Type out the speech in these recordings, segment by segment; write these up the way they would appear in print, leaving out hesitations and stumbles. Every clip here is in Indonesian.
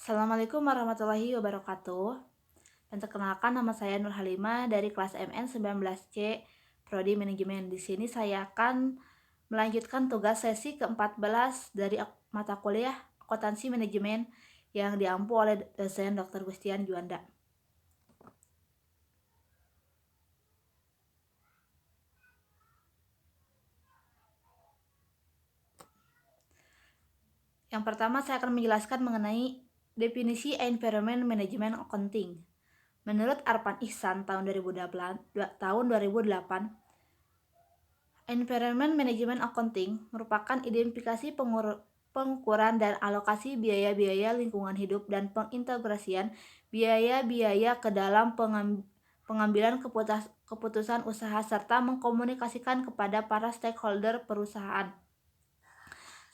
Assalamualaikum warahmatullahi wabarakatuh. Perkenalkan, nama saya Nur Halimah dari kelas MN 19C Prodi Manajemen. Di sini saya akan melanjutkan tugas sesi ke-14 dari mata kuliah Akuntansi Manajemen yang diampu oleh dosen Dr. Gustian Juanda. Yang pertama, saya akan menjelaskan mengenai definisi Environment Management Accounting. Menurut Arpan Ihsan tahun 2008, Environment Management Accounting merupakan identifikasi pengukuran dan alokasi biaya-biaya lingkungan hidup dan pengintegrasian biaya-biaya ke dalam pengambilan keputusan usaha serta mengkomunikasikan kepada para stakeholder perusahaan.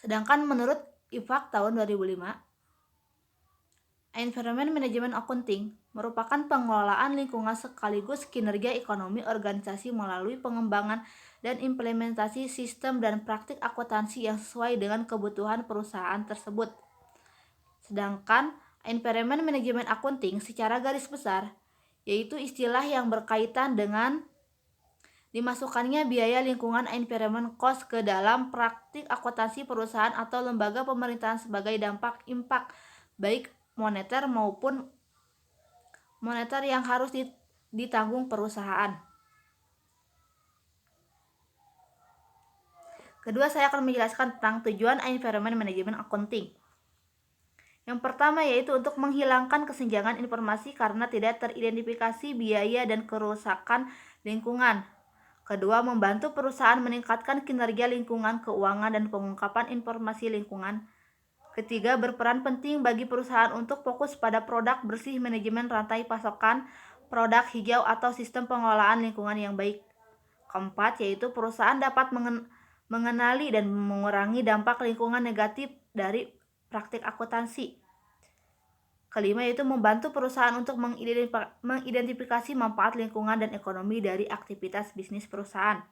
Sedangkan menurut IFAK tahun 2005, Environment Management Accounting merupakan pengelolaan lingkungan sekaligus kinerja ekonomi organisasi melalui pengembangan dan implementasi sistem dan praktik akuntansi yang sesuai dengan kebutuhan perusahaan tersebut. Sedangkan Environment Management Accounting secara garis besar yaitu istilah yang berkaitan dengan dimasukkannya biaya lingkungan environment cost ke dalam praktik akuntansi perusahaan atau lembaga pemerintahan sebagai dampak impact baik moneter maupun moneter yang harus ditanggung perusahaan. Kedua, saya akan menjelaskan tentang tujuan Environment Management Accounting. Yang pertama yaitu untuk menghilangkan kesenjangan informasi karena tidak teridentifikasi biaya dan kerusakan lingkungan. Kedua, membantu perusahaan meningkatkan kinerja lingkungan keuangan dan pengungkapan informasi lingkungan. Ketiga, berperan penting bagi perusahaan untuk fokus pada produk bersih, manajemen rantai pasokan, produk hijau atau sistem pengelolaan lingkungan yang baik. Keempat, yaitu perusahaan dapat mengenali dan mengurangi dampak lingkungan negatif dari praktik akuntansi. Kelima, yaitu membantu perusahaan untuk mengidentifikasi manfaat lingkungan dan ekonomi dari aktivitas bisnis perusahaan.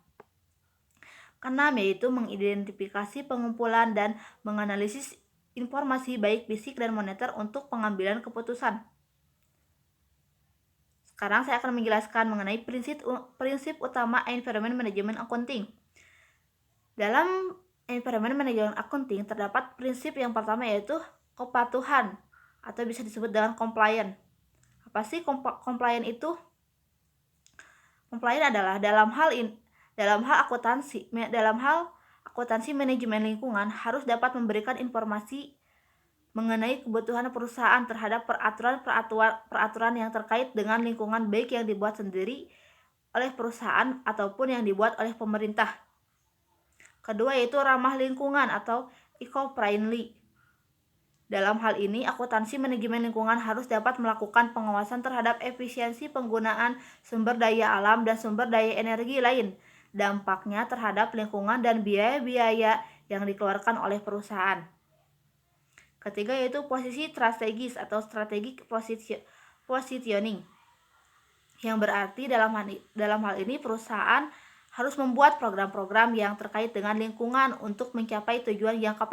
Keenam, yaitu mengidentifikasi pengumpulan dan menganalisis informasi baik fisik dan moneter untuk pengambilan keputusan. Sekarang saya akan menjelaskan mengenai prinsip utama Environment Management Accounting. Dalam Environment Management Accounting terdapat prinsip yang pertama yaitu kepatuhan atau bisa disebut dengan compliant. Apa sih compliant itu? Compliant adalah dalam hal akuntansi manajemen lingkungan harus dapat memberikan informasi mengenai kebutuhan perusahaan terhadap peraturan yang terkait dengan lingkungan baik yang dibuat sendiri oleh perusahaan ataupun yang dibuat oleh pemerintah. Kedua yaitu ramah lingkungan atau eco-friendly. Dalam hal ini, akuntansi manajemen lingkungan harus dapat melakukan pengawasan terhadap efisiensi penggunaan sumber daya alam dan sumber daya energi lain, dampaknya terhadap lingkungan dan biaya-biaya yang dikeluarkan oleh perusahaan. Ketiga yaitu posisi strategis atau strategic positioning, yang berarti dalam hal ini perusahaan harus membuat program-program yang terkait dengan lingkungan untuk mencapai tujuan jangka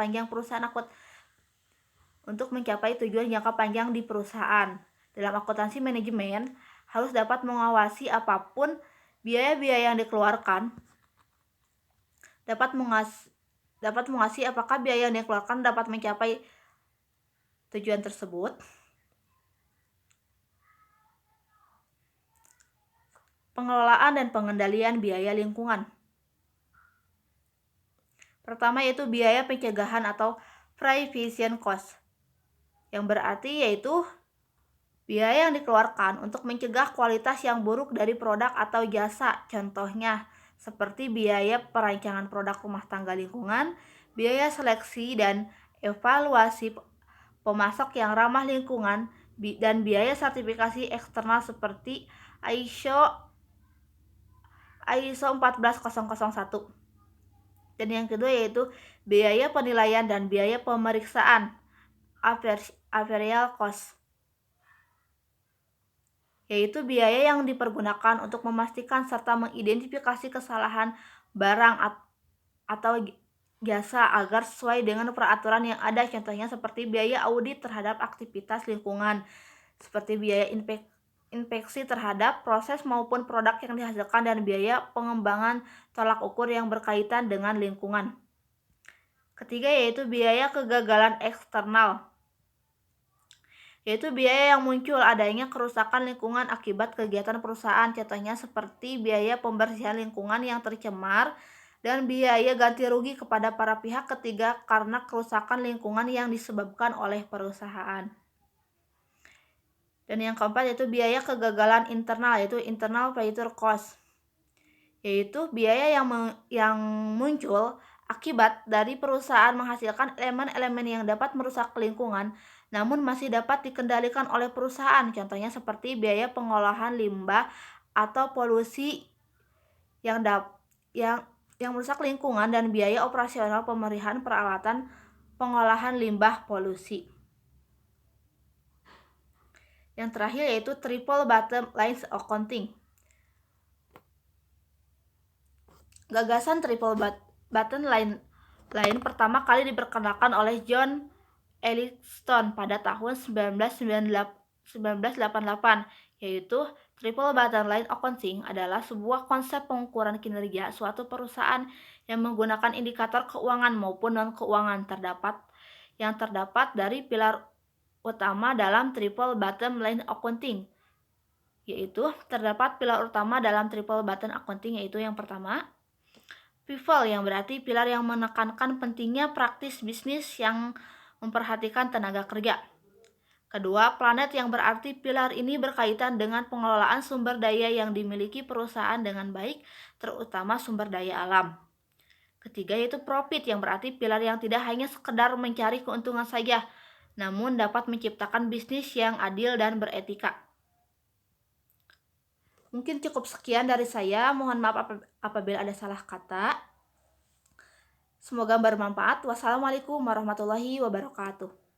panjang di perusahaan. Dalam akuntansi manajemen harus dapat mengawasi apapun biaya-biaya yang dikeluarkan, dapat mengawasi apakah biaya yang dikeluarkan dapat mencapai tujuan tersebut. Pengelolaan dan pengendalian biaya lingkungan. Pertama yaitu biaya pencegahan atau prevention cost, yang berarti yaitu biaya yang dikeluarkan untuk mencegah kualitas yang buruk dari produk atau jasa. Contohnya seperti biaya perancangan produk rumah tangga lingkungan, biaya seleksi dan evaluasi pemasok yang ramah lingkungan, dan biaya sertifikasi eksternal seperti ISO 14001. Dan yang kedua yaitu biaya penilaian dan biaya pemeriksaan, actuarial cost, yaitu biaya yang dipergunakan untuk memastikan serta mengidentifikasi kesalahan barang atau jasa agar sesuai dengan peraturan yang ada. Contohnya seperti biaya audit terhadap aktivitas lingkungan, seperti biaya inspeksi terhadap proses maupun produk yang dihasilkan, dan biaya pengembangan tolak ukur yang berkaitan dengan lingkungan. Ketiga yaitu biaya kegagalan eksternal, yaitu biaya yang muncul adanya kerusakan lingkungan akibat kegiatan perusahaan. Contohnya seperti biaya pembersihan lingkungan yang tercemar dan biaya ganti rugi kepada para pihak ketiga karena kerusakan lingkungan yang disebabkan oleh perusahaan. Dan yang keempat yaitu biaya kegagalan internal, yaitu internal failure cost, yaitu biaya yang muncul akibat dari perusahaan menghasilkan elemen-elemen yang dapat merusak lingkungan namun masih dapat dikendalikan oleh perusahaan. Contohnya seperti biaya pengolahan limbah atau polusi yang merusak lingkungan, dan biaya operasional pemeliharaan peralatan pengolahan limbah polusi. Yang terakhir yaitu triple bottom line accounting. Gagasan triple bottom line pertama kali diperkenalkan oleh John Elliston pada tahun 1988, yaitu triple bottom line accounting adalah sebuah konsep pengukuran kinerja suatu perusahaan yang menggunakan indikator keuangan maupun non-keuangan yang terdapat dari pilar utama dalam triple bottom line accounting, yaitu terdapat pilar utama dalam triple bottom accounting, yaitu yang pertama people, yang berarti pilar yang menekankan pentingnya praktis bisnis yang memperhatikan tenaga kerja. Kedua, planet, yang berarti pilar ini berkaitan dengan pengelolaan sumber daya yang dimiliki perusahaan dengan baik, terutama sumber daya alam. Ketiga yaitu profit, yang berarti pilar yang tidak hanya sekedar mencari keuntungan saja, namun dapat menciptakan bisnis yang adil dan beretika. Mungkin cukup sekian dari saya, mohon maaf apabila ada salah kata. Semoga bermanfaat. Wassalamualaikum warahmatullahi wabarakatuh.